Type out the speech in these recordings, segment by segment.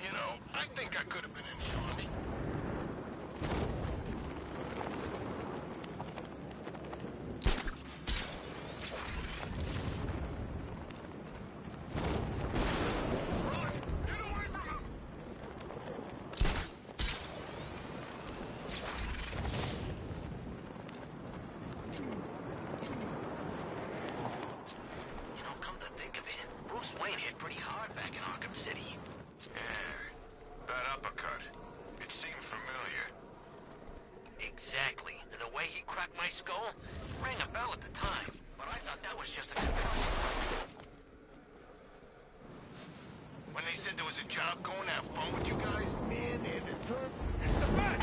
You know, I think I could have been in the army. Run! Get away from him! You know, come to think of it, Bruce Wayne hit pretty hard back in Arkham City. Yeah, that uppercut. It seemed familiar. Exactly. And the way he cracked my skull rang a bell at the time, but I thought that was just a concussion. When they said there was a job going to have fun with you guys, man, they had to turn. It's the best!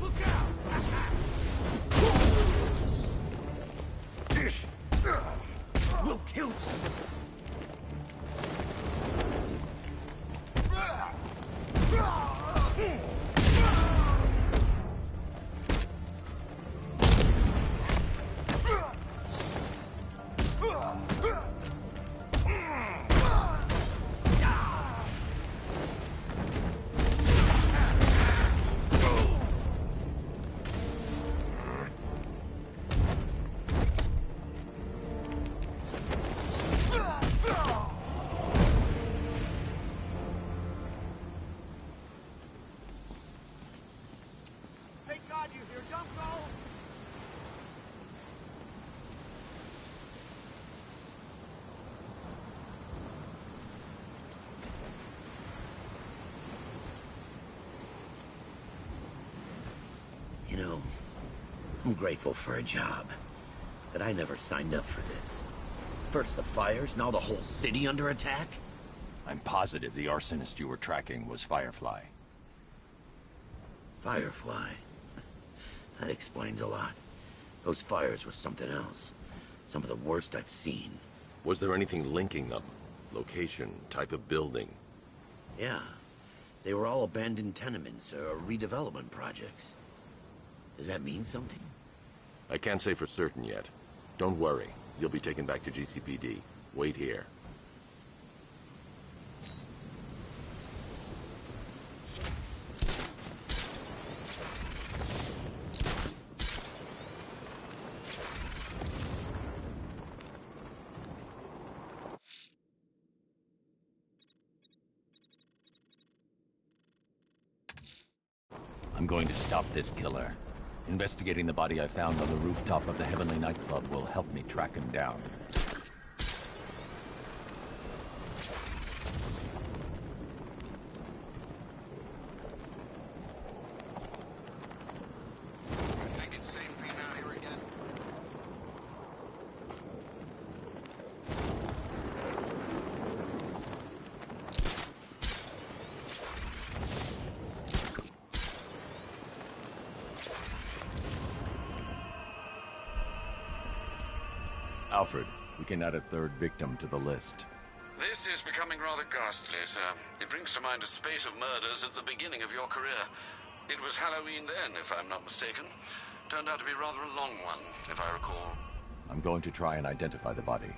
Look out! We'll kill you! Thank God you're here, don't go! You know, I'm grateful for a job, but I never signed up for this. First the fires, now the whole city under attack? I'm positive the arsonist you were tracking was Firefly. Firefly? That explains a lot. Those fires were something else. Some of the worst I've seen. Was there anything linking them? Location, type of building? Yeah. They were all abandoned tenements or redevelopment projects. Does that mean something? I can't say for certain yet. Don't worry. You'll be taken back to GCPD. Wait here. I'm going to stop this killer. Investigating the body I found on the rooftop of the Heavenly nightclub will help me track him down. You think it's safe being out here again? Alfred, we can add a third victim to the list. This is becoming rather ghastly, sir. It brings to mind a spate of murders at the beginning of your career. It was Halloween then, if I'm not mistaken. Turned out to be rather a long one, if I recall. I'm going to try and identify the body.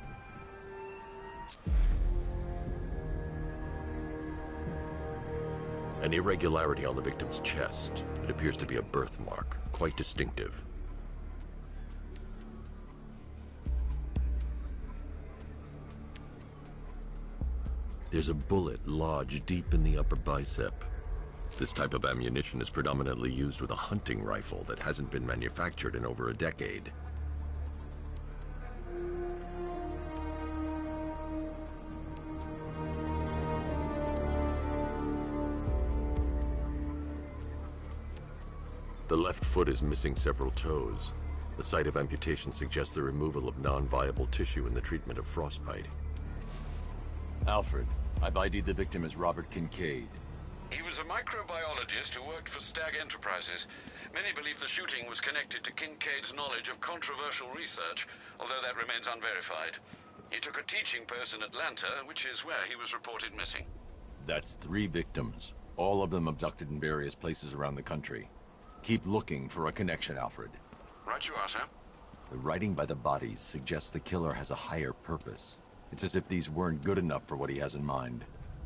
An irregularity on the victim's chest. It appears to be a birthmark, quite distinctive. There's a bullet lodged deep in the upper bicep. This type of ammunition is predominantly used with a hunting rifle that hasn't been manufactured in over a decade. The left foot is missing several toes. The site of amputation suggests the removal of non-viable tissue in the treatment of frostbite. Alfred, I've ID'd the victim as Robert Kincaid. He was a microbiologist who worked for Stag Enterprises. Many believe the shooting was connected to Kincaid's knowledge of controversial research, although that remains unverified. He took a teaching post in Atlanta, which is where he was reported missing. That's 3 victims, all of them abducted in various places around the country. Keep looking for a connection, Alfred. Right you are, sir. The writing by the bodies suggests the killer has a higher purpose. It's as if these weren't good enough for what he has in mind.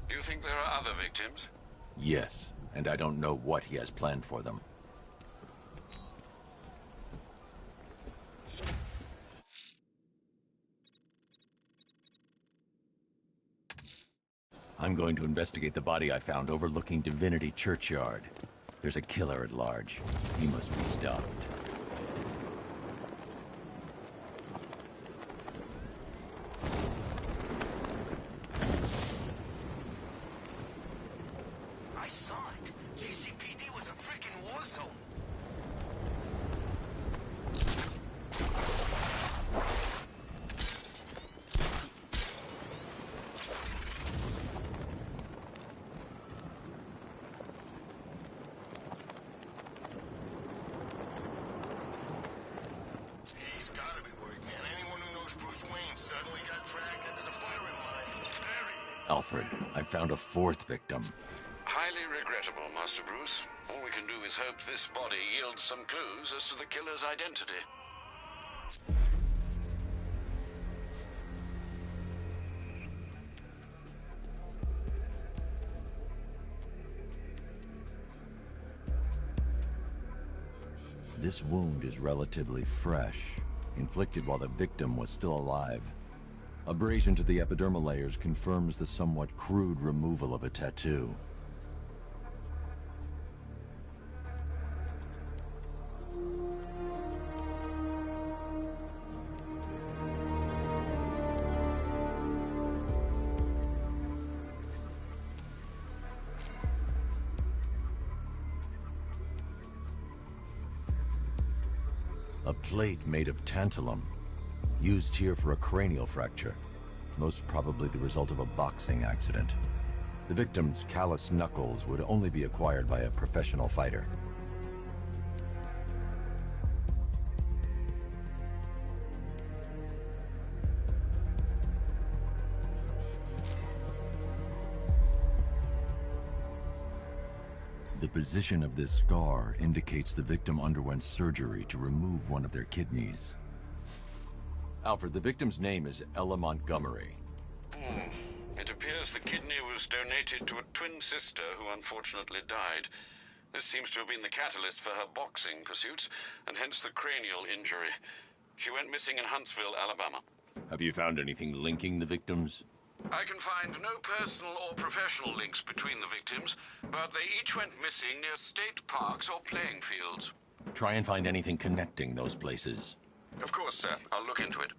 Do you think there are other victims? Yes, and I don't know what he has planned for them. I'm going to investigate the body I found overlooking Divinity Churchyard. There's a killer at large. He must be stopped. I saw it. GCPD was a freaking war zone. He's gotta be worried, man. Anyone who knows Bruce Wayne suddenly got dragged into the firing line. Very. Alfred, I found a fourth victim. Highly regrettable, Master Bruce. All we can do is hope this body yields some clues as to the killer's identity. This wound is relatively fresh, inflicted while the victim was still alive. Abrasion to the epidermal layers confirms the somewhat crude removal of a tattoo. A plate made of tantalum, used here for a cranial fracture, most probably the result of a boxing accident. The victim's calloused knuckles would only be acquired by a professional fighter. The position of this scar indicates the victim underwent surgery to remove one of their kidneys. Alfred, the victim's name is Ella Montgomery. It appears the kidney was donated to a twin sister who unfortunately died. This seems to have been the catalyst for her boxing pursuits, and hence the cranial injury. She went missing in Huntsville, Alabama. Have you found anything linking the victims? I can find no personal or professional links between the victims, but they each went missing near state parks or playing fields. Try and find anything connecting those places. Of course, sir. I'll look into it.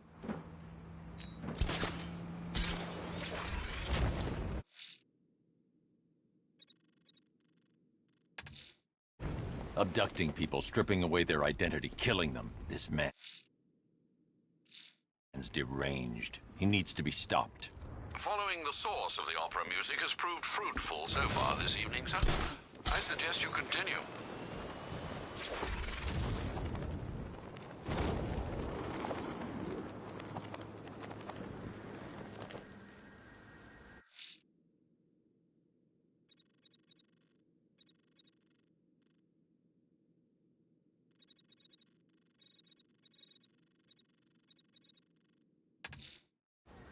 Abducting people, stripping away their identity, killing them. This man is deranged. He needs to be stopped. Following the source of the opera music has proved fruitful so far this evening, sir. I suggest you continue.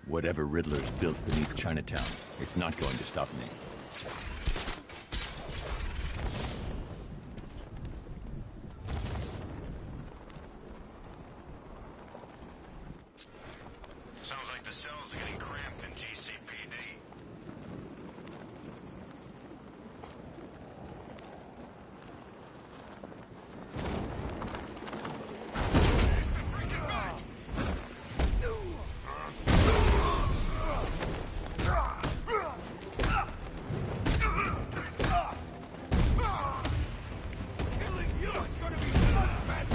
Whatever Riddler's built beneath Chinatown, it's not going to stop me. Sounds like the cells are getting cramped in GCPD. It's the freaking bat! Killing you is gonna be bloodbath!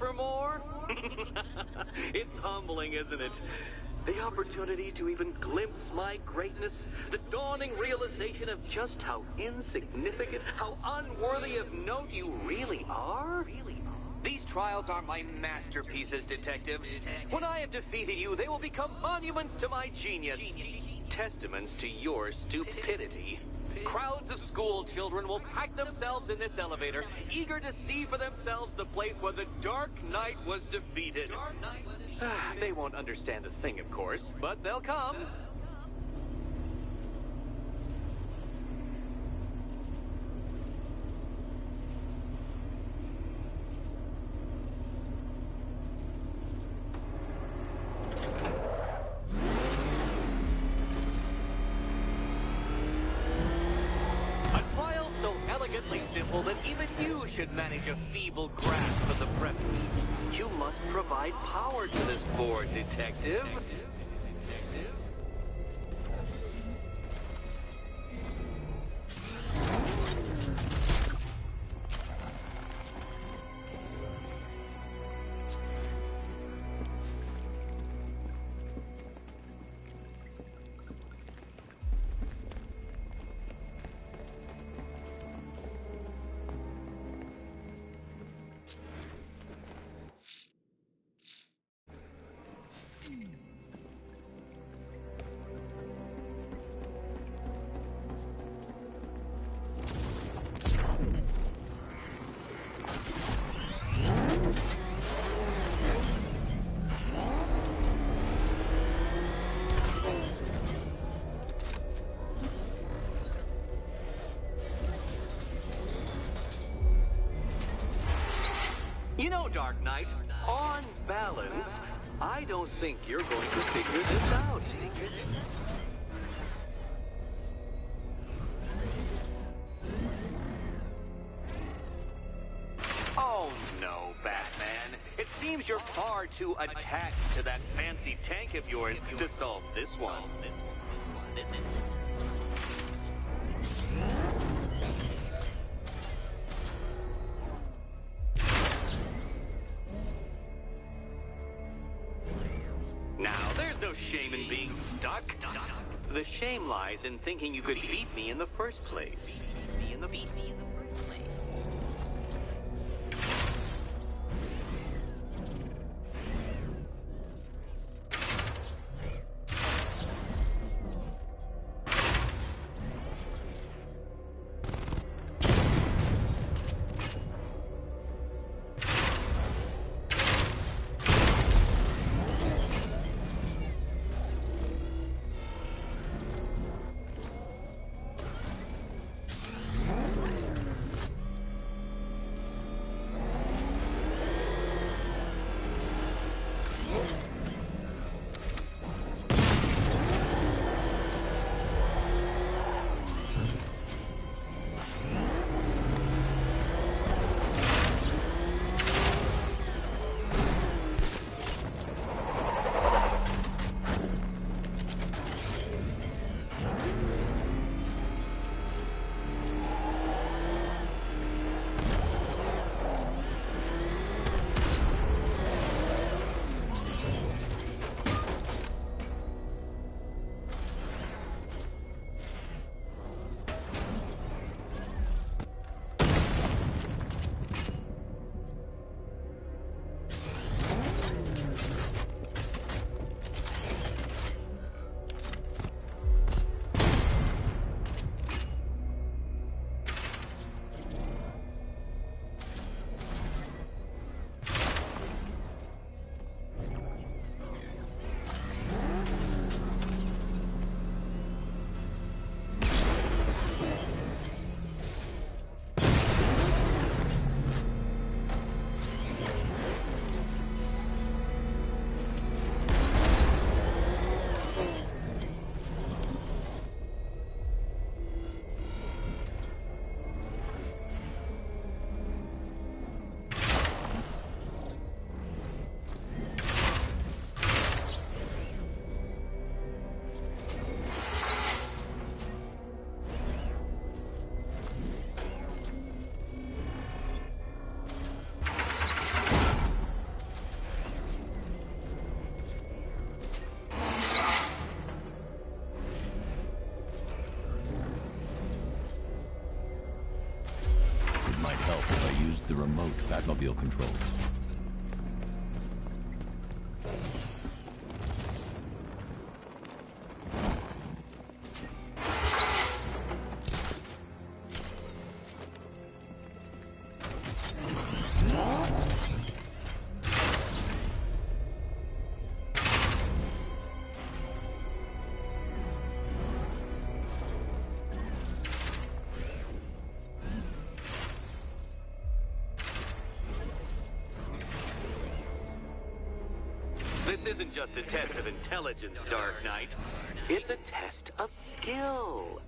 for more? It's humbling, isn't it? The opportunity to even glimpse my greatness, the dawning realization of just how insignificant, how unworthy of note you really are. These trials are my masterpieces, Detective. When I have defeated you, they will become monuments to my genius, testaments to your stupidity. Crowds of school children will pack themselves in this elevator, eager to see for themselves the place where the Dark Knight was defeated. They won't understand a thing, of course, but they'll come. Simple that even you should manage a feeble grasp of the premise. You must provide power to this board, Detective. You know, Dark Knight, on balance, I don't think you're going to figure this out. Oh no, Batman. It seems you're far too attached to that fancy tank of yours to solve this one. This is... Now, there's no shame in being stuck. The shame lies in thinking you could beat me in the first place. help if I used the remote Batmobile controls. This isn't just a test of intelligence, Dark Knight. It's a test of skill.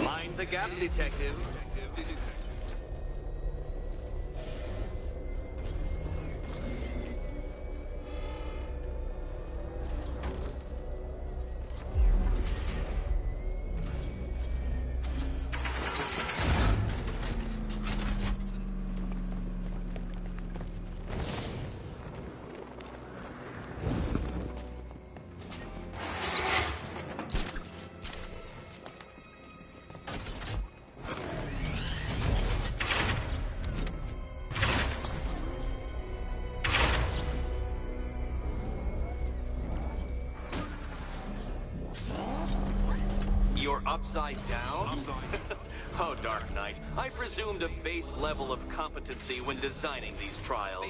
Mind the gap, detective. You're upside down? Oh, Dark Knight, I presumed a base level of competency when designing these trials.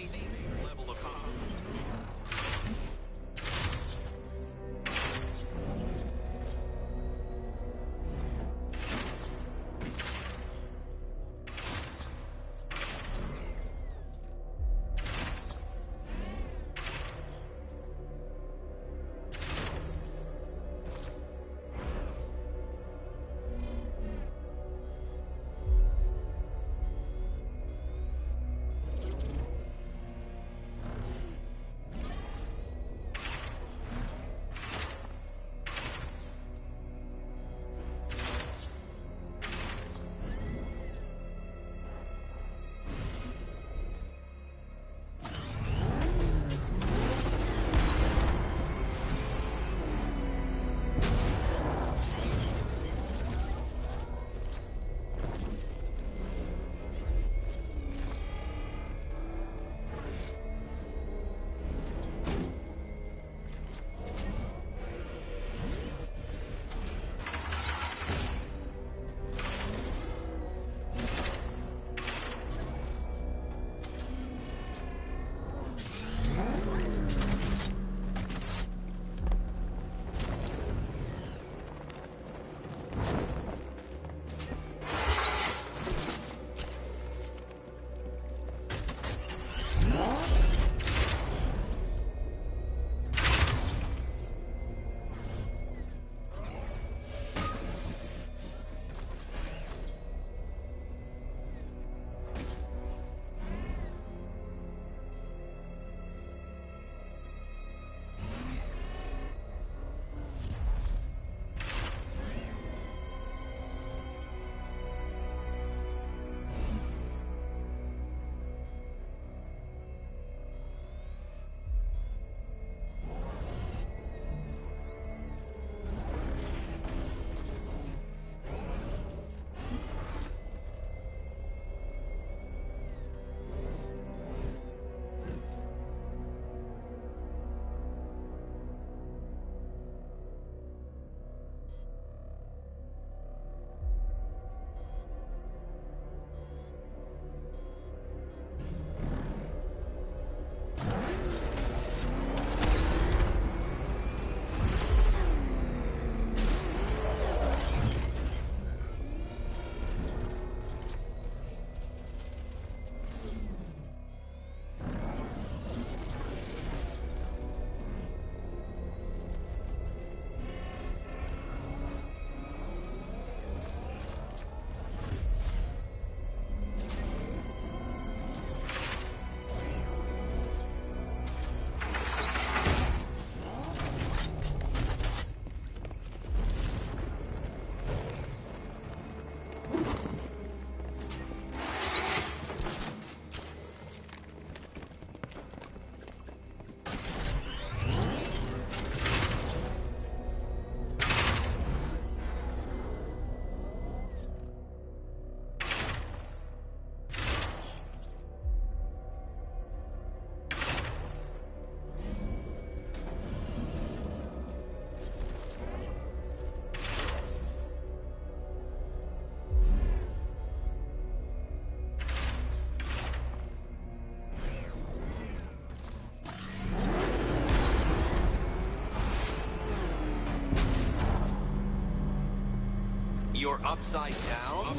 you're upside down?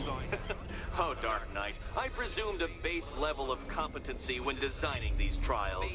Oh, Dark Knight, I presumed a base level of competency when designing these trials.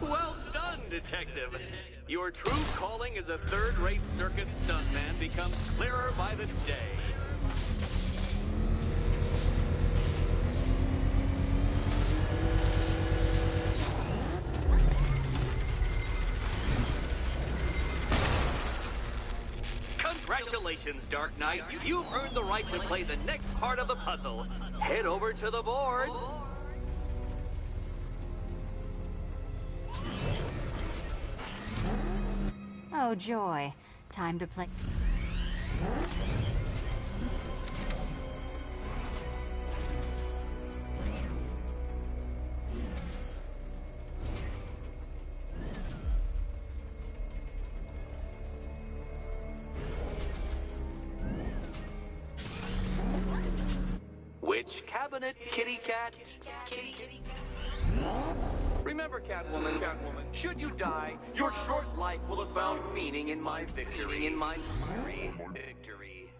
Well done, Detective. Your true calling as a third-rate circus stuntman becomes clearer by the day. Congratulations, Dark Knight. You've earned the right to play the next part of the puzzle. Head over to the board. Oh, joy. Time to play. Which cabinet, kitty cat? Remember, Catwoman, should you die, your short life will have found meaning in my victory. Victory.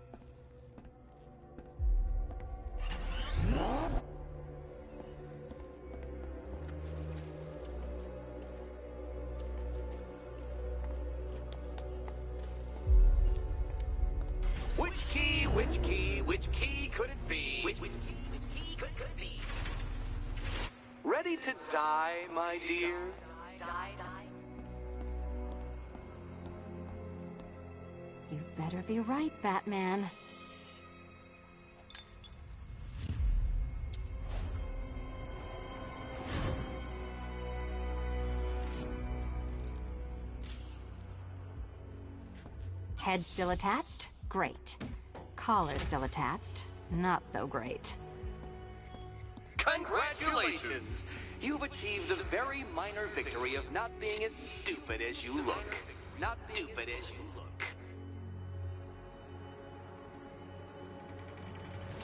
Which key could it be? Which key could it be? Ready to die, my dear? Die. You better be right, Batman. Head still attached? Great. Collar still attached? Not so great. Congratulations! You've achieved the very minor victory of not being as stupid as you look.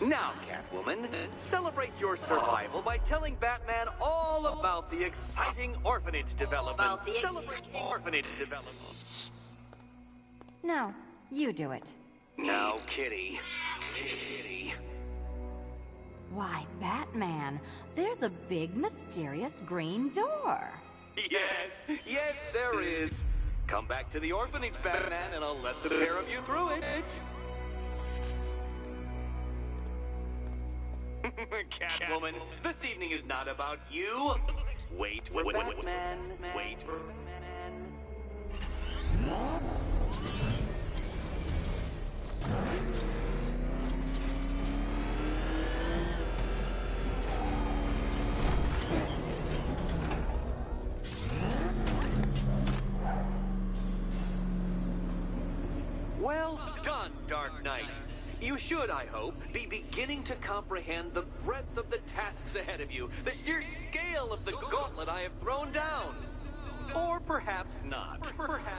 Now, Catwoman, celebrate your survival by telling Batman all about the exciting orphanage development. Celebrate orphanage development. No, you do it. Now, Kitty. Why, Batman, there's a big, mysterious green door. Yes, there is. Come back to the orphanage, Batman, and I'll let the pair of you through it. Catwoman, this evening is not about you. Wait, Batman. Wait for Batman. Well done, Dark Knight. You should, I hope, be beginning to comprehend the breadth of the tasks ahead of you, the sheer scale of the gauntlet I have thrown down. Or perhaps not.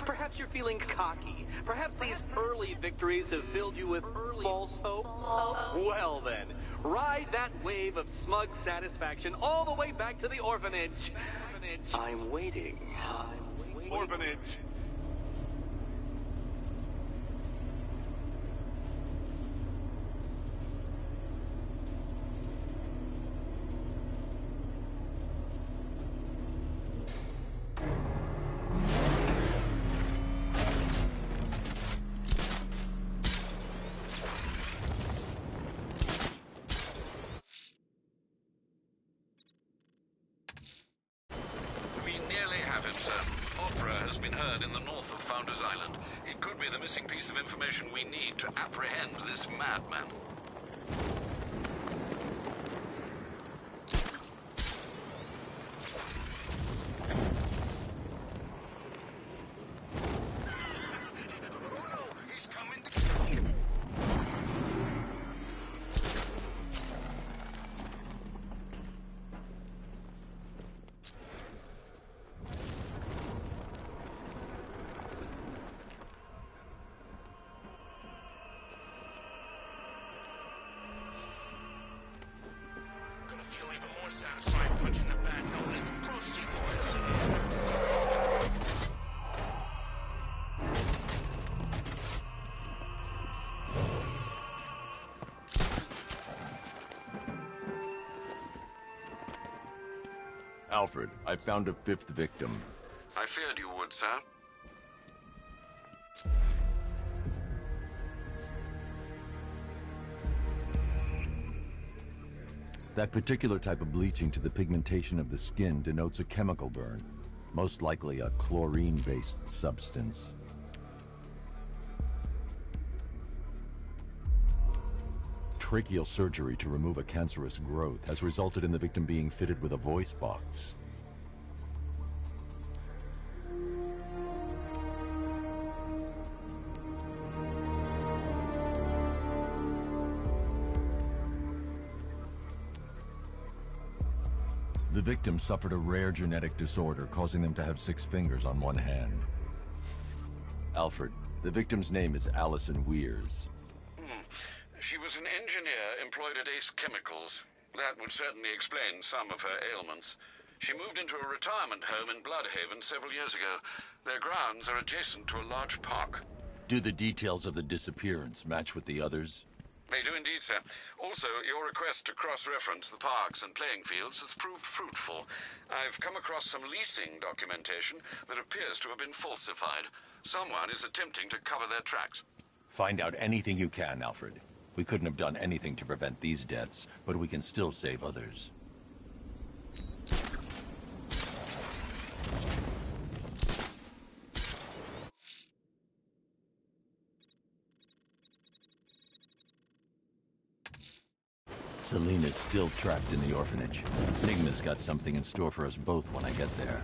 Perhaps you're feeling cocky. Perhaps these early victories have filled you with false hope. Well then, ride that wave of smug satisfaction all the way back to the orphanage. I'm waiting. Orphanage. Has been heard in the north of Founders Island. It could be the missing piece of information we need to apprehend this madman. He's coming to kill you. Alfred, I found a fifth victim. I feared you would, sir. That particular type of bleaching to the pigmentation of the skin denotes a chemical burn, most likely a chlorine-based substance. Tracheal surgery to remove a cancerous growth has resulted in the victim being fitted with a voice box. The victim suffered a rare genetic disorder, causing them to have 6 fingers on one hand. Alfred, the victim's name is Allison Weirs. She was an engineer employed at Ace Chemicals. That would certainly explain some of her ailments. She moved into a retirement home in Bloodhaven several years ago. Their grounds are adjacent to a large park. Do the details of the disappearance match with the others? They do indeed, sir. Also, your request to cross-reference the parks and playing fields has proved fruitful. I've come across some leasing documentation that appears to have been falsified. Someone is attempting to cover their tracks. Find out anything you can, Alfred. We couldn't have done anything to prevent these deaths, but we can still save others. Selena's still trapped in the orphanage. Enigma's got something in store for us both when I get there.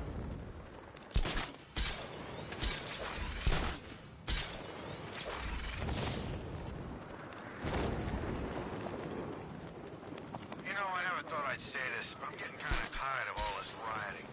You know, I never thought I'd say this, but I'm getting kind of tired of all this rioting.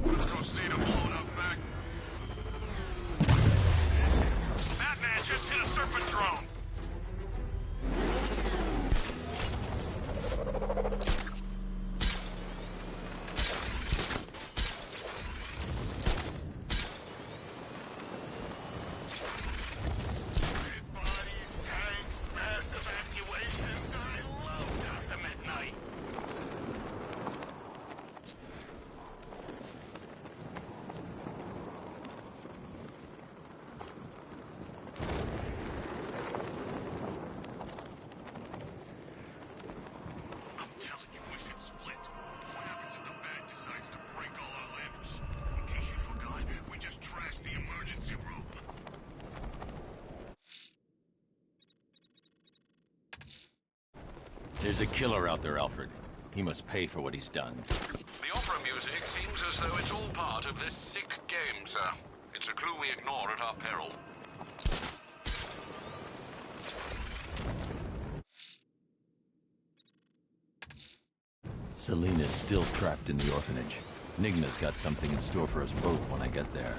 Let's go see the blown up back. Batman just hit a serpent drone. Dead bodies, tanks, mass evacuations. I love Gotham at night. I'm telling you, we should split. What happens if the bag decides to break all our limbs? In case you forgot, we just trashed the emergency room. There's a killer out there, Alfred. He must pay for what he's done. The opera music seems as though it's all part of this sick game, sir. It's a clue we ignore at our peril. Selena's still trapped in the orphanage. Enigma's got something in store for us both when I get there.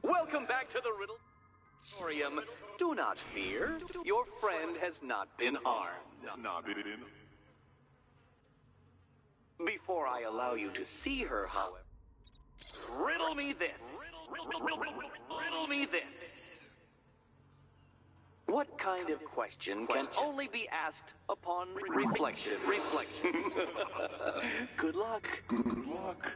Welcome back to the Riddle Auditorium. Do not fear. Your friend has not been harmed. Before I allow you to see her, however, riddle me this. Riddle me this. What kind of question can only be asked upon reflection? Good luck. Good luck.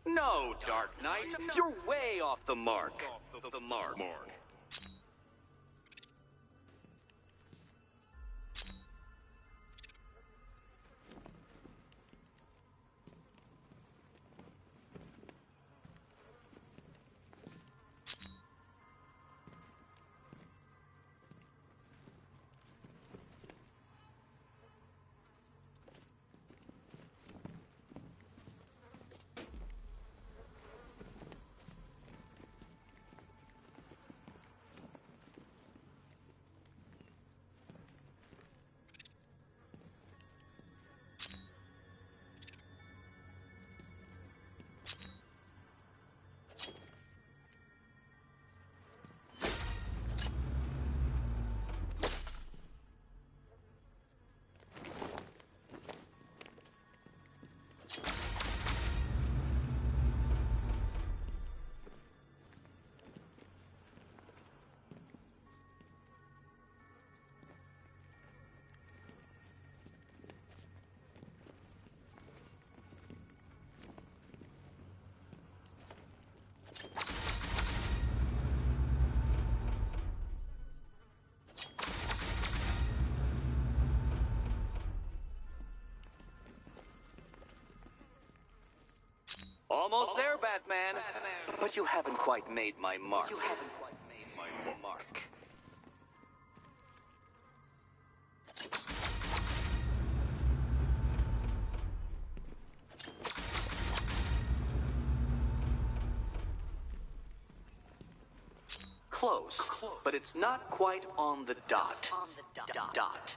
No, Dark Knight, you're way off the mark. Almost there, Batman. But you haven't quite made my mark. Close, but it's not quite on the dot. Dot.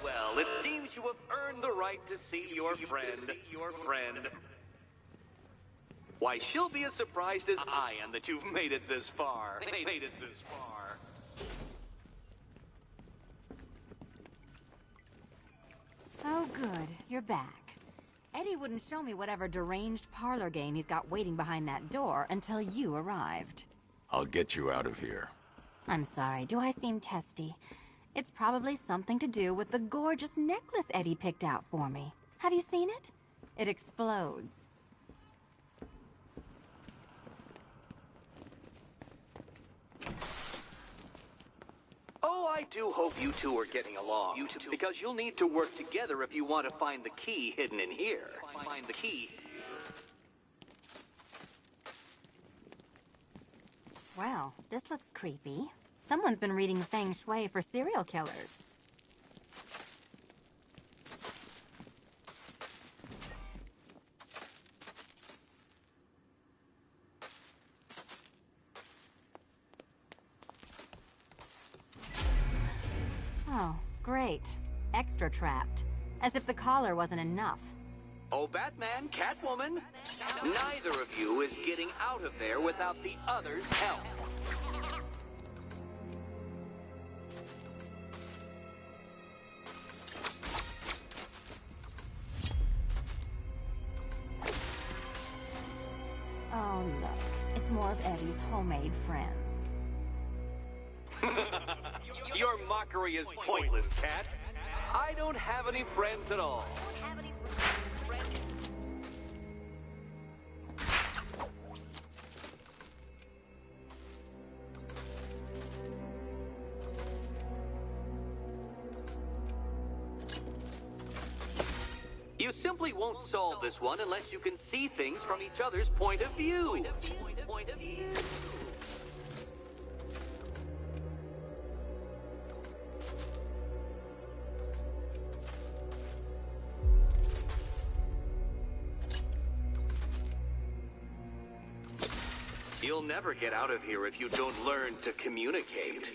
Well, it seems you have earned the right to see your friend. Why, she'll be as surprised as I am that you've made it this far. Oh, good. You're back. Eddie wouldn't show me whatever deranged parlor game he's got waiting behind that door until you arrived. I'll get you out of here. I'm sorry, do I seem testy? It's probably something to do with the gorgeous necklace Eddie picked out for me. Have you seen it? It explodes. Oh, I do hope you two are getting along. Because you'll need to work together if you want to find the key hidden in here. Find the key. Well, this looks creepy. Someone's been reading feng shui for serial killers. Oh, great. Extra trapped. As if the collar wasn't enough. Oh, Batman, Catwoman, neither of you is getting out of there without the other's help. Oh, look. It's more of Eddie's homemade friends. Your mockery is pointless, Cat. I don't have any friends at all. You simply won't solve this one unless you can see things from each other's point of view. You'll never get out of here if you don't learn to communicate.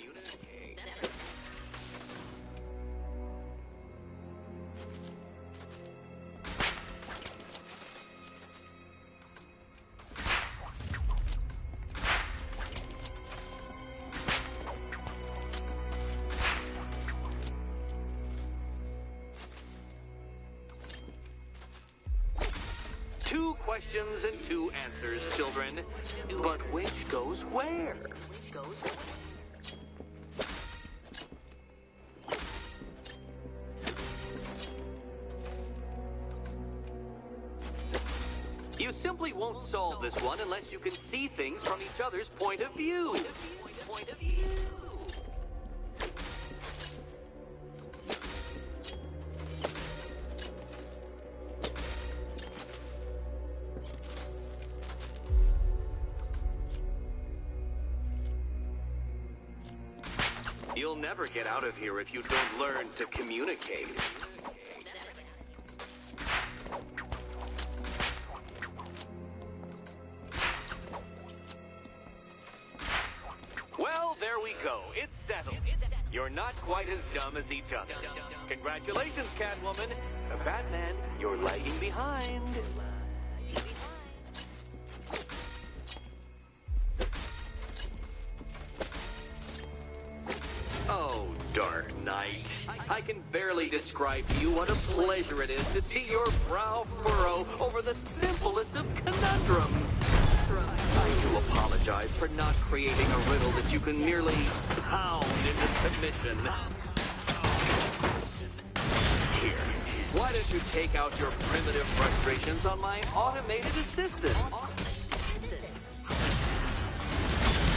Two questions and two answers, children. But which goes where? You simply won't solve this one unless you can see things from each other's point of view. You'll never get out of here if you don't learn to communicate. Well, there we go. It's settled. You're not quite as dumb as each other. Congratulations, Catwoman. Batman, you're lagging behind. Oh, Dark Knight. I can barely describe to you what a pleasure it is to see your brow furrow over the simplest of conundrums. I do apologize for not creating a riddle that you can merely pound into submission. Here, why don't you take out your primitive frustrations on my automated assistant?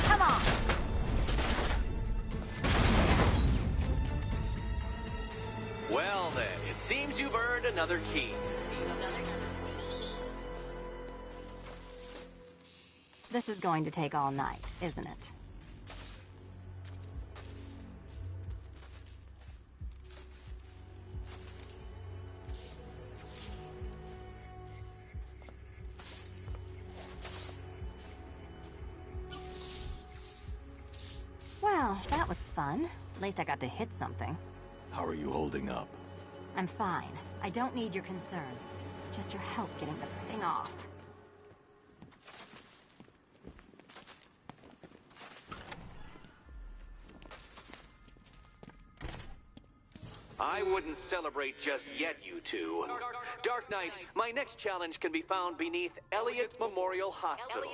Come on! Well then, it seems you've earned another key. This is going to take all night, isn't it? Well, that was fun. At least I got to hit something. How are you holding up? I'm fine. I don't need your concern. Just your help getting this thing off. I wouldn't celebrate just yet, you two. Dark Knight, my next challenge can be found beneath Elliott Memorial Hospital.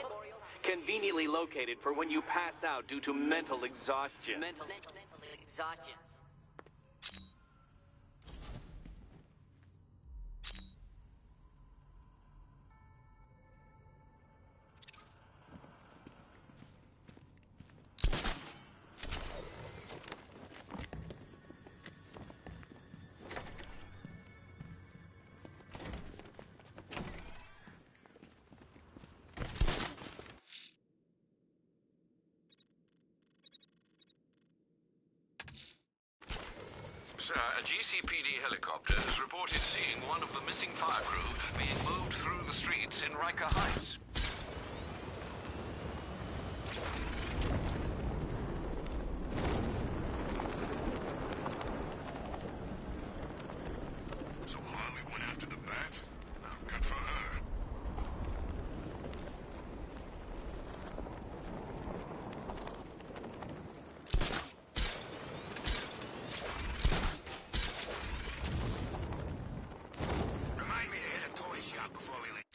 Conveniently located for when you pass out due to mental exhaustion. Mental exhaustion. Sir, a GCPD helicopter has reported seeing one of the missing fire crew being moved through the streets in Riker Heights. So Harley went after the bat? Oh, good for her. Remind me to hit a toy shop before we leave.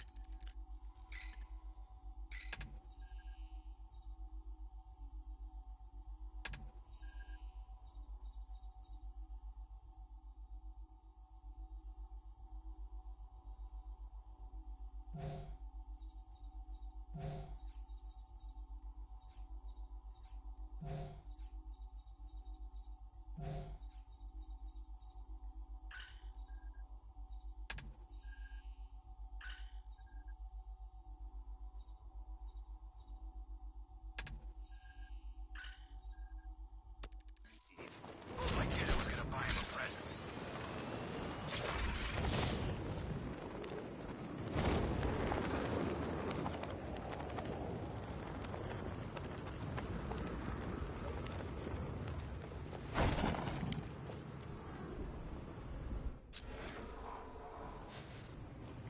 Oh, I did. I was gonna buy him a present.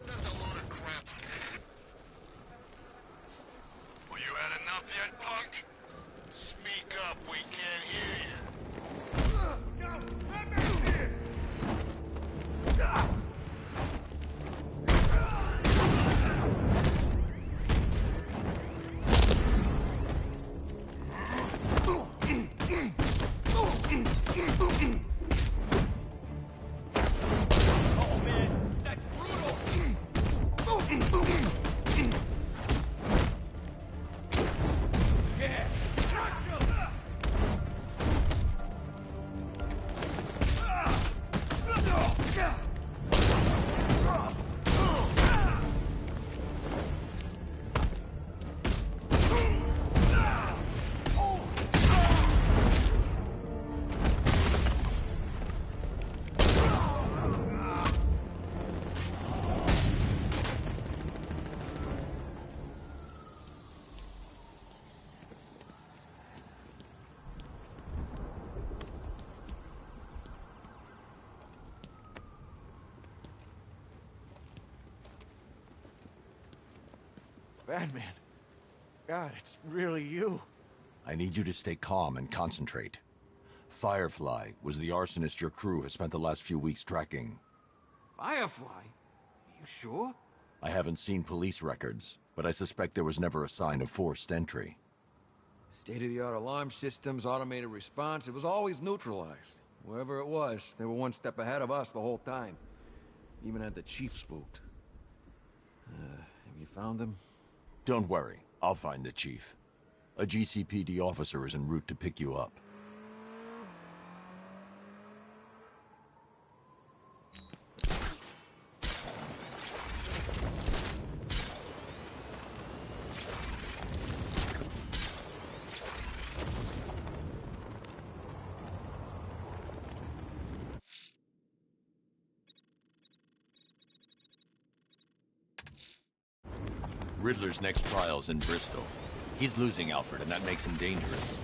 That's a load of crap. Well, you had enough yet, punk? Speak up, we can't hear you. Oh man, that's brutal! Yeah! Gotcha! Batman. God, it's really you. I need you to stay calm and concentrate. Firefly was the arsonist your crew has spent the last few weeks tracking. Firefly? You sure? I haven't seen police records, but I suspect there was never a sign of forced entry. State-of-the-art alarm systems, automated response, it was always neutralized. Whoever it was, they were one step ahead of us the whole time. Even had the chief spooked. Have you found them? Don't worry, I'll find the chief. A GCPD officer is en route to pick you up. Riddler's next trial's in Bristol. He's losing Alfred, and that makes him dangerous.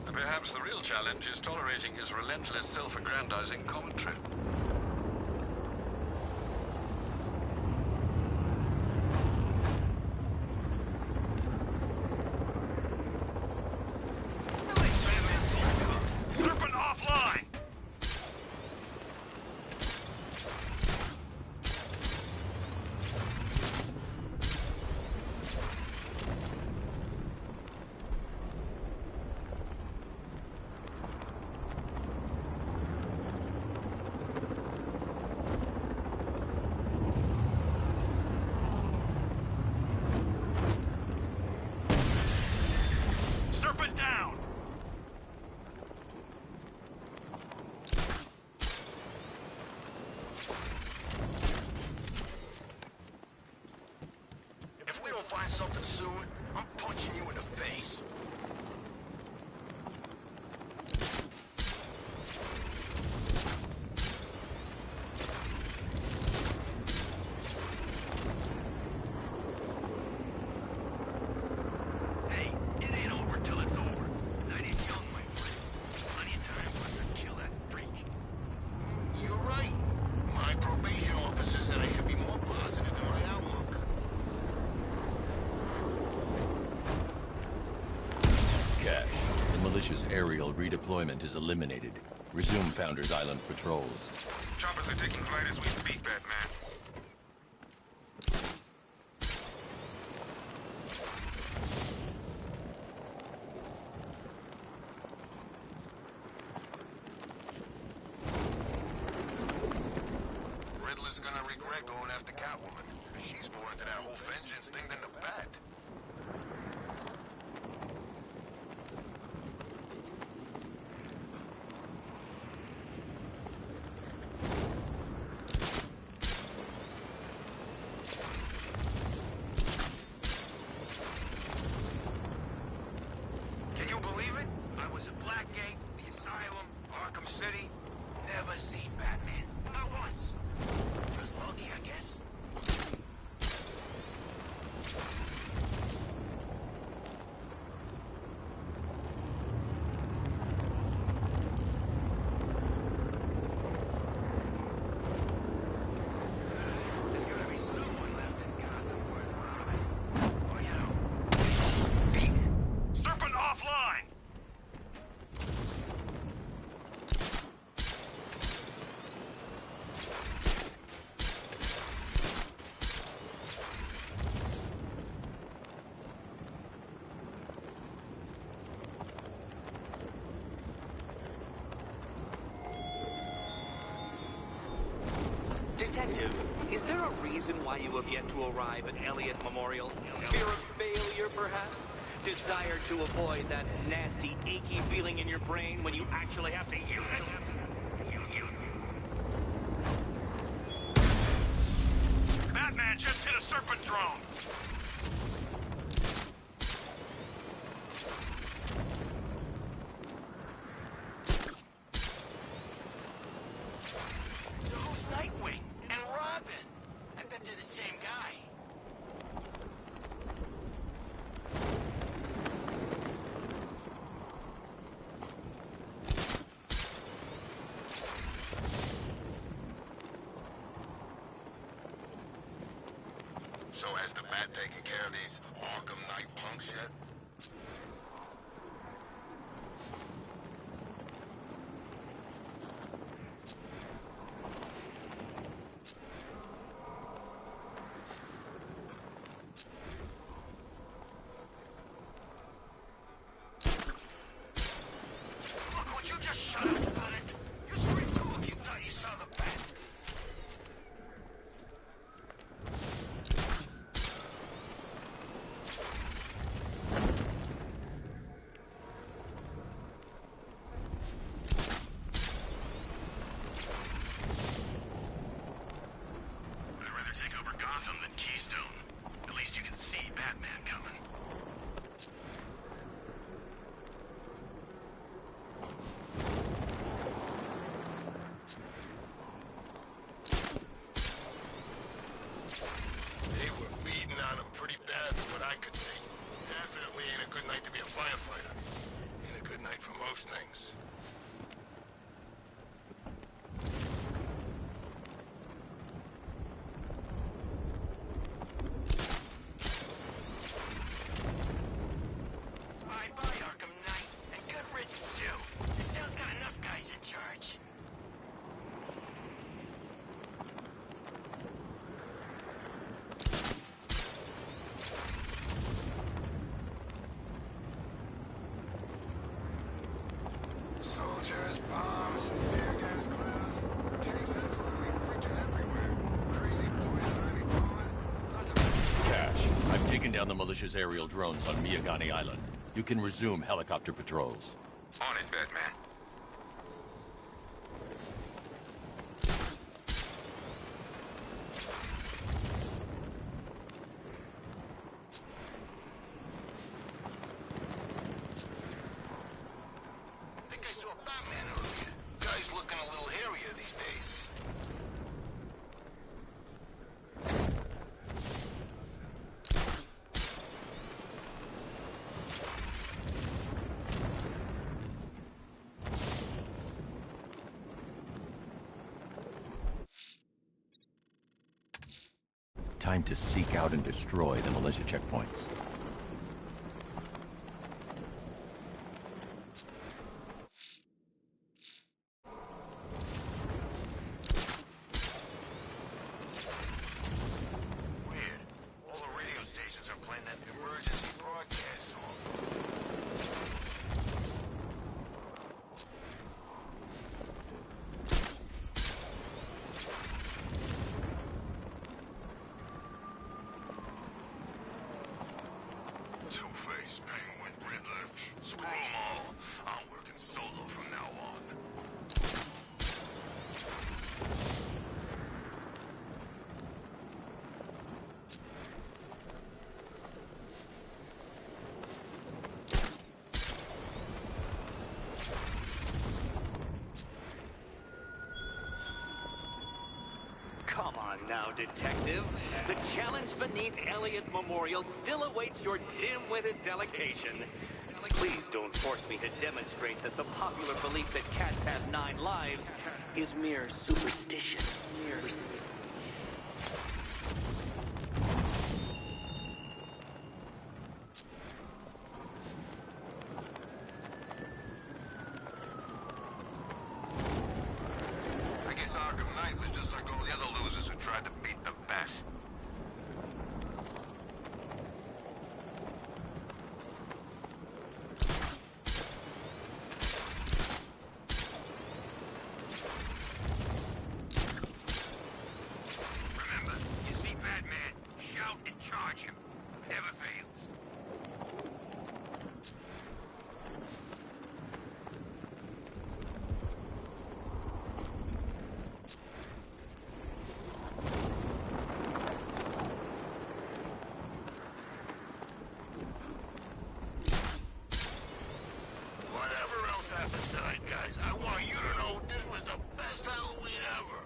Perhaps the real challenge is tolerating his relentless self-aggrandizing commentary. Serpent offline! Serpent down! If we don't find something soon, I'm punching you in the face. Hey, it ain't over till it's over. Night is young, my friend. Plenty of time for us to kill that freak. You're right. My probation officer said I should be more positive in my outlook. Cash. The militia's aerial redeployment is eliminated. Resume Founders Island patrols. Choppers are taking flight as we speak, Batman. Riddler's gonna regret going after Catwoman. She's more into that whole vengeance thing than the Bat. Can you believe it? I was at Blackgate, the Asylum, Arkham City. Never seen Batman. Not once. Just lucky, I guess. There's gotta be someone left in Gotham worth robbing. Or, you know, peek. Serpent offline! Detective, is there a reason why you have yet to arrive at Elliott Memorial? Fear of failure, perhaps? Desire to avoid that nasty, achy feeling in your brain when you actually have to use it? Batman just hit a Serpent drone! So who's Nightwing and Robin? I bet they're the same guy. So has the Bat taken care of these Arkham Knight punks yet? Gotham than Keystone. At least you can see Batman coming. They were beating on him pretty bad from what I could see. Definitely ain't a good night to be a firefighter. Ain't a good night for most things. Bye-bye, Arkham Knight. And good riddance, too. This town's got enough guys in charge. Soldiers, bombs, tear gas clouds, tanks absolutely freaking everywhere. Crazy poison ivy pollen. Lots of... Cash, I've taken down the militia's aerial drones on Miyagani Island. You can resume helicopter patrols. On it, Batman. I think I saw Batman earlier. Guy's looking a little hairier these days. Time to seek out and destroy the militia checkpoints. Weird. All the radio stations are playing that emergency broadcast song. Two-Face, Penguin, Riddler. Screw 'em all. I'm working solo from now on. Come on now, detective. The challenge beneath Elliott Memorial still awaits your dim-witted delegation. Please don't force me to demonstrate that the popular belief that cats have 9 lives is mere superstition. I guess Arkham Knight was just like all the other losers who tried to beat the Bat. Remember, you see Batman, shout and charge him. Never fails. Whatever else happens tonight, guys, I want you to know this was the best Halloween ever.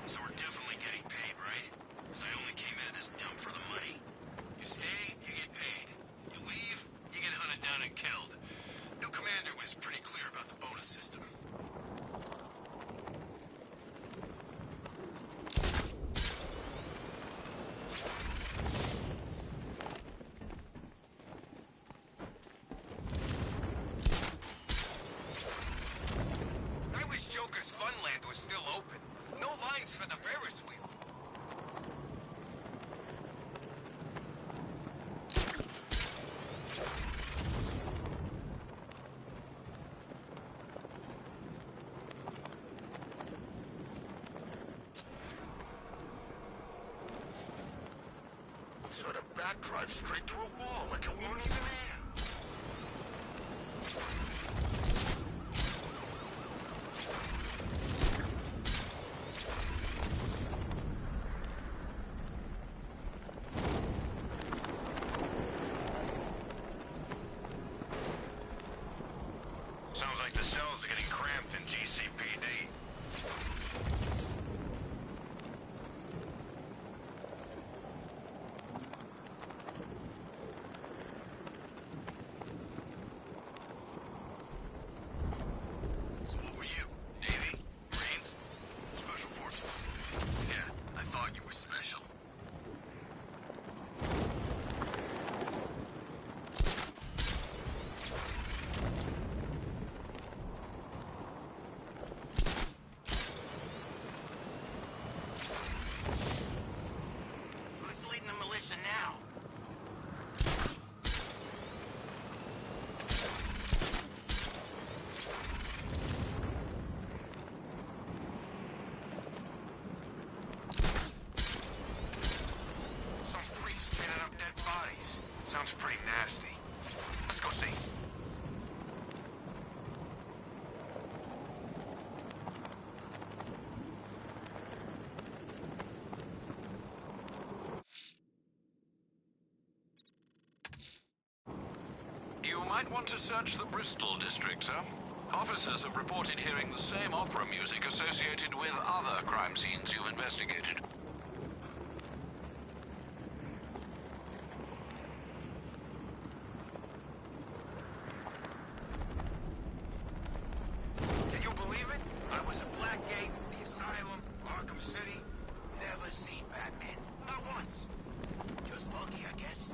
So we're definitely getting paid, right? Because I only came into this dump for the money. You stay, you get paid. You leave, you get hunted down and killed. New commander was pretty clear about the bonus system. I wish Joker's Funland was still open. No lines for the Ferris truck drives straight through a wall like it won't even air. Sounds like the cells are getting cramped in GCPD. So what were you? Navy? Marines? Special forces? Yeah, I thought you were special. Who's leading the militia now? Some freaks cleaning up dead bodies. Sounds pretty nasty. Let's go see. You might want to search the Bristol district, sir. Officers have reported hearing the same opera music associated with other crime scenes you've investigated. Can you believe it? I was at Blackgate, the Asylum, Arkham City. Never seen Batman. Not once. Just lucky, I guess.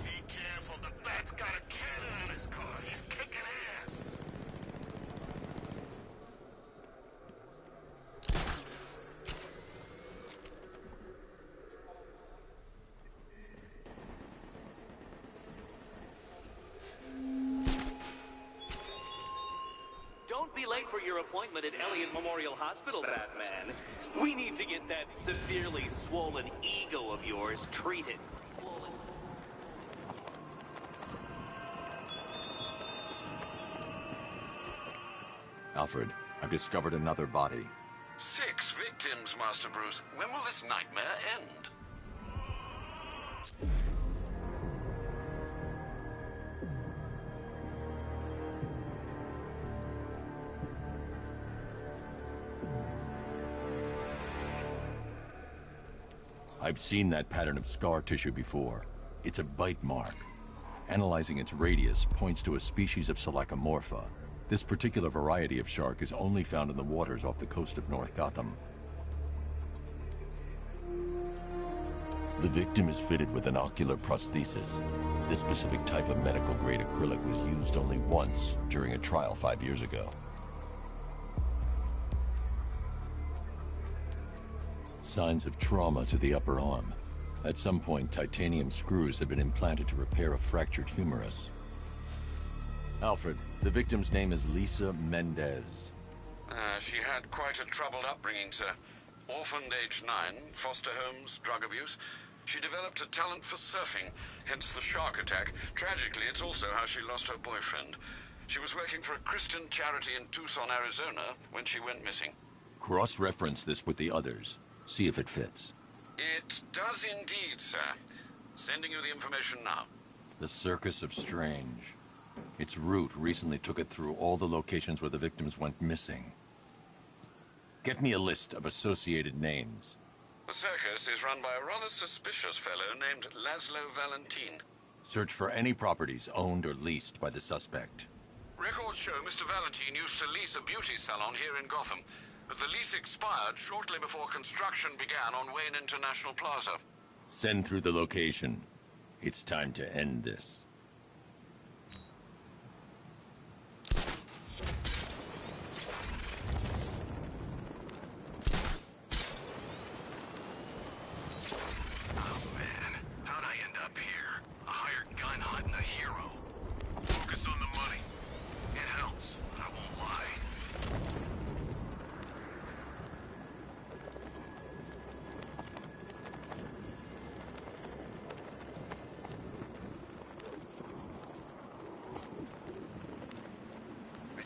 Be careful, the Bat's got a cannon on his car. He's kicking ass. Don't be late for your appointment at Elliott Memorial Hospital, Batman. We need to get that severely swollen ego of yours treated. Alfred, I've discovered another body. 6 victims, Master Bruce. When will this nightmare end? I've seen that pattern of scar tissue before. It's a bite mark. Analyzing its radius points to a species of Selachomorpha. This particular variety of shark is only found in the waters off the coast of North Gotham. The victim is fitted with an ocular prosthesis. This specific type of medical-grade acrylic was used only once during a trial 5 years ago. Signs of trauma to the upper arm. At some point, titanium screws had been implanted to repair a fractured humerus. Alfred, the victim's name is Lisa Mendez. She had quite a troubled upbringing, sir. Orphaned age 9, foster homes, drug abuse. She developed a talent for surfing, hence the shark attack. Tragically, it's also how she lost her boyfriend. She was working for a Christian charity in Tucson, Arizona, when she went missing. Cross-reference this with the others. See if it fits. It does indeed, sir. Sending you the information now. The Circus of Strange. Its route recently took it through all the locations where the victims went missing. Get me a list of associated names. The circus is run by a rather suspicious fellow named Laszlo Valentin. Search for any properties owned or leased by the suspect. Records show Mr. Valentin used to lease a beauty salon here in Gotham, but the lease expired shortly before construction began on Wayne International Plaza. Send through the location. It's time to end this.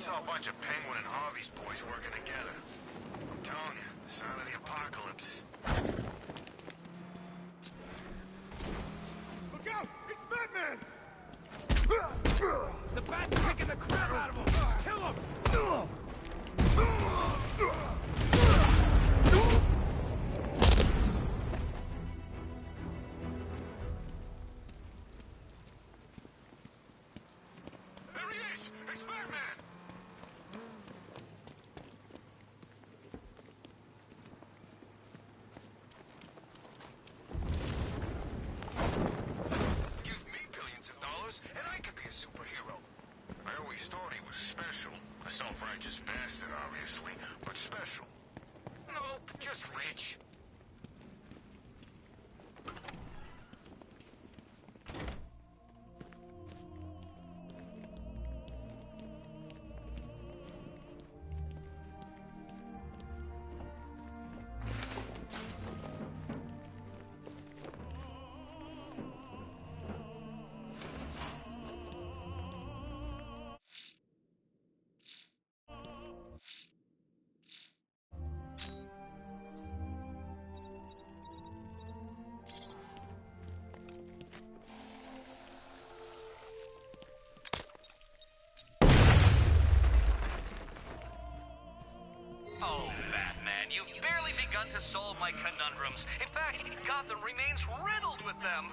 Saw a bunch of Penguin and Harvey's boys working together. I'm telling you, the sign of the apocalypse. Look out! It's Batman! The Bat's kicking the crap out of him! Kill him! There he is! It's Batman! Give me billions of dollars, and I could be a superhero. I always thought he was special. A self-righteous bastard, obviously, but special. Nope, just rich. Oh, Batman, you've barely begun to solve my conundrums. In fact, Gotham remains riddled with them.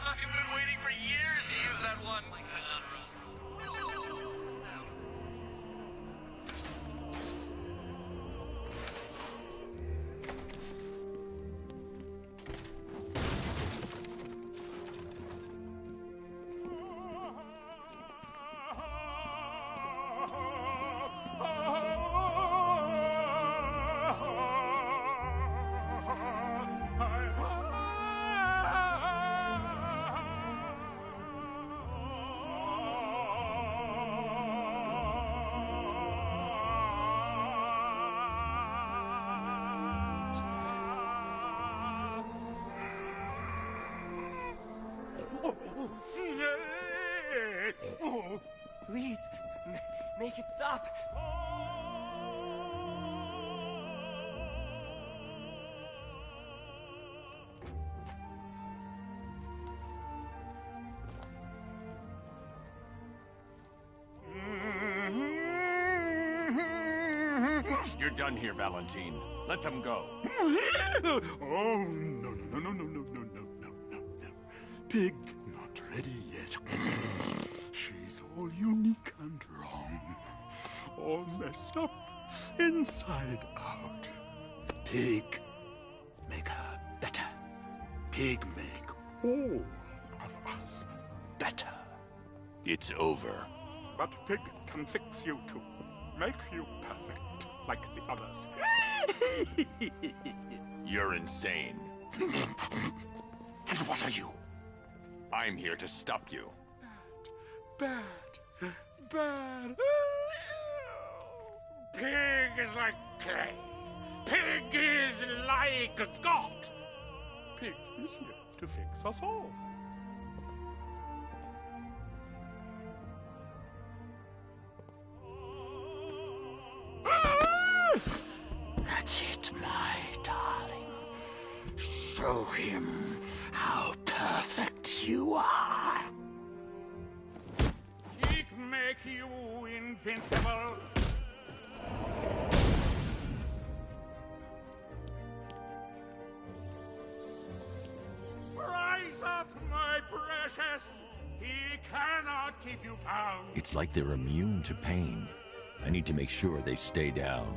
I've been waiting for years to use that one. My conundrums. Oh, please, make it stop. You're done here, Valentine. Let them go. Oh, no, no, no, no, no, no, no, no, no, no, no. Pig not ready yet. She's all unique and wrong. All messed up, inside out. Pig, make her better. Pig, make all of us better. It's over. But Pig can fix you too. Make you perfect, like the others. You're insane. And what are you? I'm here to stop you. Bad. Bad. Pig is like clay. Pig is like a god. Pig is here to fix us all. That's it, my darling. Show him how perfect you are. He can make you invincible. Rise up, my precious. He cannot keep you down. It's like they're immune to pain. I need to make sure they stay down.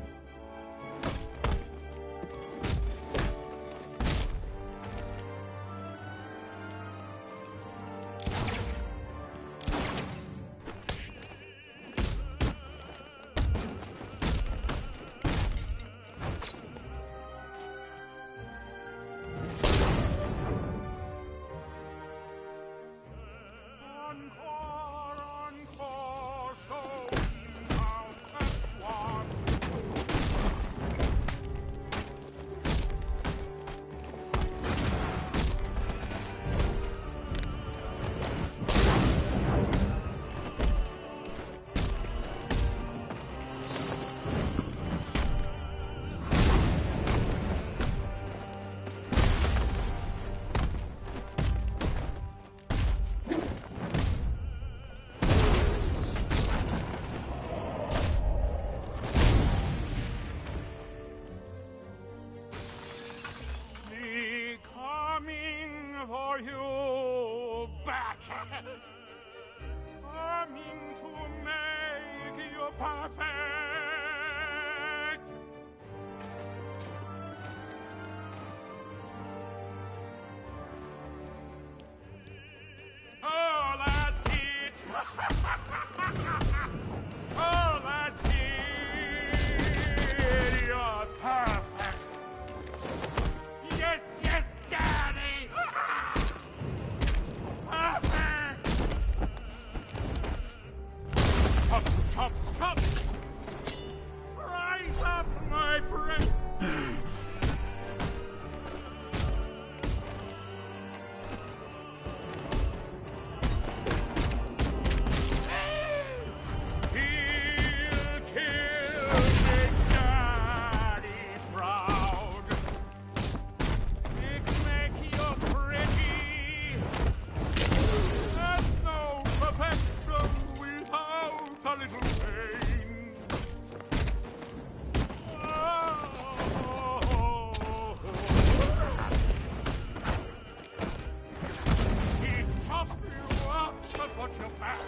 Encore, show him how that's one. perfect! Oh, that's it! Oh, that's it! You're perfect! Yes, yes, Daddy! Perfect! Chop, chop, chop! Rise up, my friend! He'll kill Big Daddy proud. Make you pretty. There's no perfection without a little pain. He'd chop you up to put you back.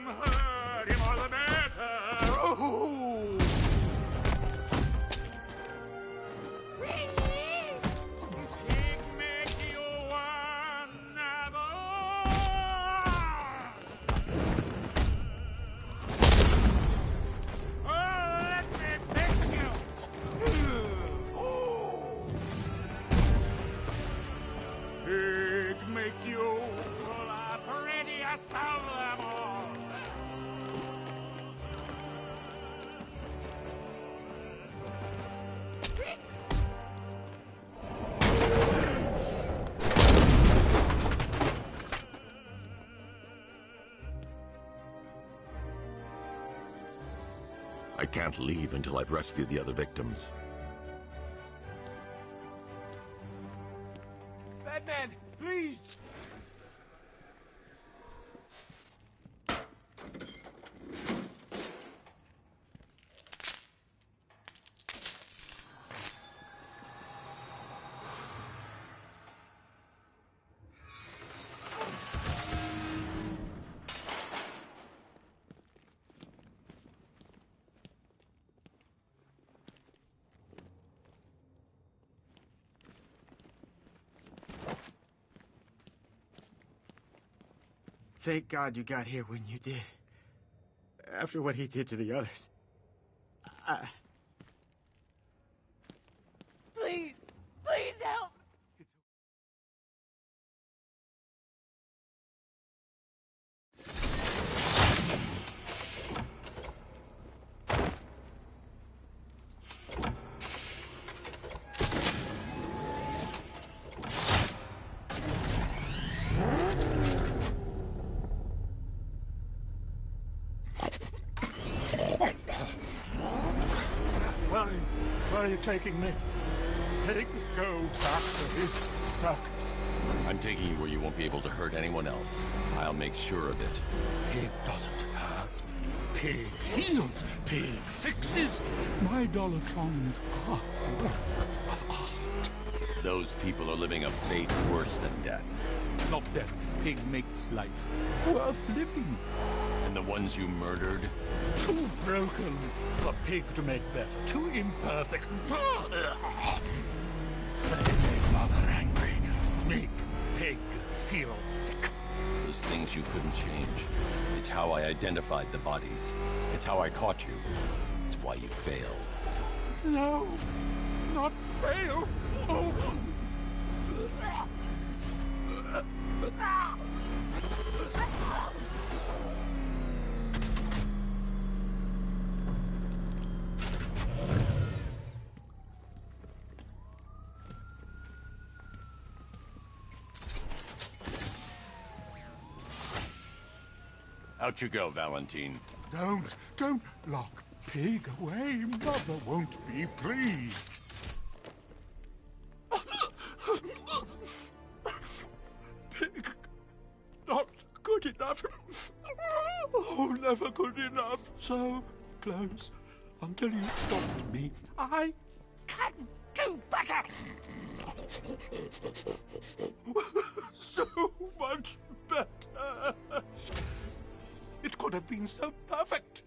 Hurt him all the better. Oh! Pig make you one of us. Oh, let me fix you. Pig makes you the prettiest of them all. I can't leave until I've rescued the other victims. Batman, please! Thank God you got here when you did. After what he did to the others. Please! Please help! Where are you taking me? Pig, go back to his stuff. I'm taking you where you won't be able to hurt anyone else. I'll make sure of it. Pig doesn't hurt. Pig heals. Pig fixes. My Dollartrons are works of art. Those people are living a fate worse than death. Not death. Pig makes life worth living. And the ones you murdered? Too broken for Pig to make better. Too imperfect. They make Mother angry. Make Pig feel sick. Those things you couldn't change. It's how I identified the bodies. It's how I caught you. It's why you failed. No, not fail. Oh. Out you go, Valentine. Don't lock Pig away. Mother won't be pleased. Pig, not good enough. Oh, never good enough. So close until you stopped me. I can do better! So much better. It could have been so perfect.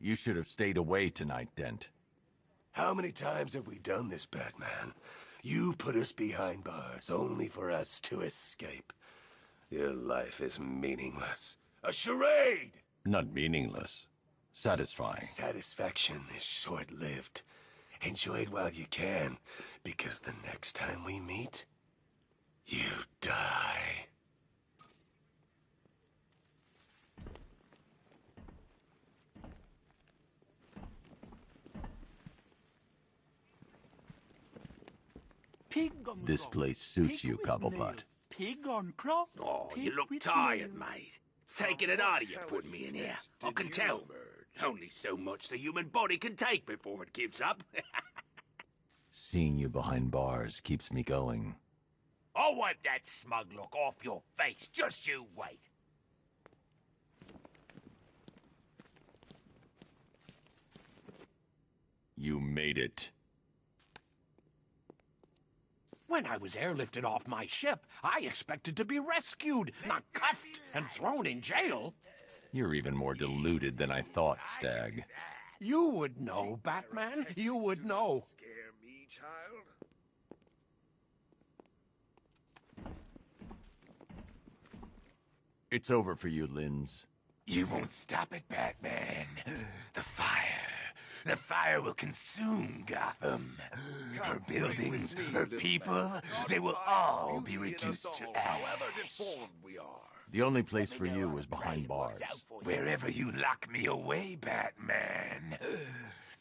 You should have stayed away tonight, Dent. How many times have we done this, Batman? You put us behind bars only for us to escape. Your life is meaningless. A charade! Not meaningless. Satisfying. Satisfaction is short-lived. Enjoy it while you can, because the next time we meet, you die. This place suits you, Cobblepot. Pig on cross. Oh, you look tired, mate. It's taking it out of you putting me in here. I can tell. Only so much the human body can take before it gives up. Seeing you behind bars keeps me going. I'll wipe that smug look off your face. Just you wait. You made it. When I was airlifted off my ship, I expected to be rescued, not cuffed and thrown in jail. You're even more deluded than I thought, Stag. You would know, Batman. You would know. Scare me, child. It's over for you, Linz. You won't stop it, Batman. The fire will consume Gotham. Her buildings, her people, they will all be reduced to ash. The only place for you was behind bars. Wherever you lock me away, Batman.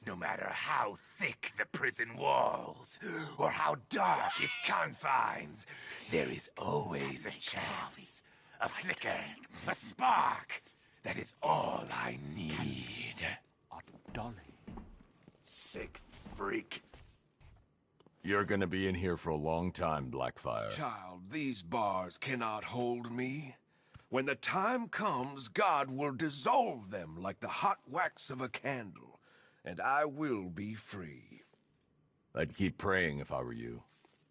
No matter how thick the prison walls, or how dark its confines, there is always a chance, a flicker, a spark. That is all I need. A dolly. Sick freak. You're gonna be in here for a long time, Blackfire. Child, these bars cannot hold me. When the time comes, God will dissolve them like the hot wax of a candle, and I will be free. I'd keep praying if I were you.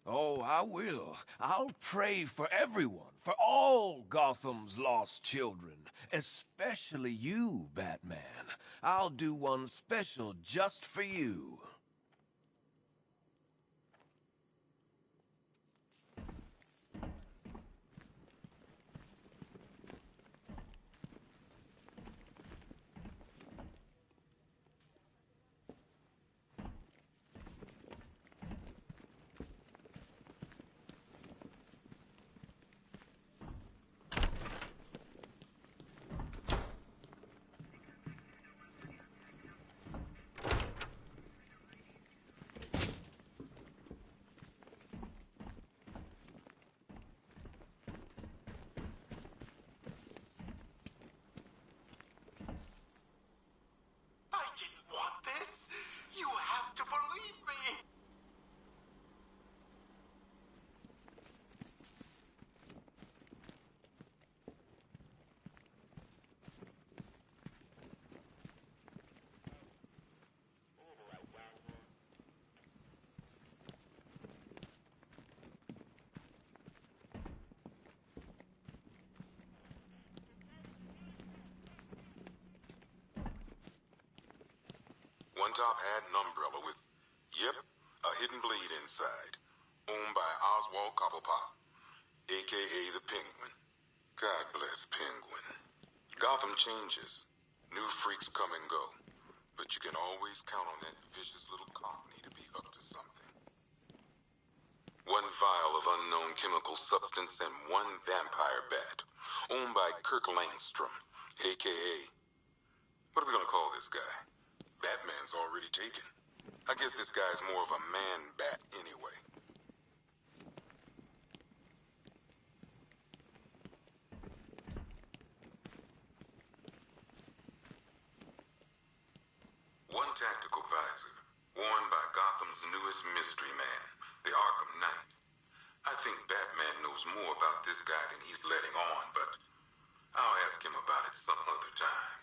Oh, I will. I'll pray for everyone, for all Gotham's lost children, especially you, Batman. I'll do one special just for you. One top had an umbrella with, yep, a hidden blade inside. Owned by Oswald Cobblepot, a.k.a. the Penguin. God bless Penguin. Gotham changes. New freaks come and go. But you can always count on that vicious little cockney to be up to something. One vial of unknown chemical substance and one vampire bat. Owned by Kirk Langstrom, a.k.a. What are we gonna call this guy? Batman's already taken. I guess this guy's more of a man-bat anyway. One tactical visor, worn by Gotham's newest mystery man, the Arkham Knight. I think Batman knows more about this guy than he's letting on, but I'll ask him about it some other time.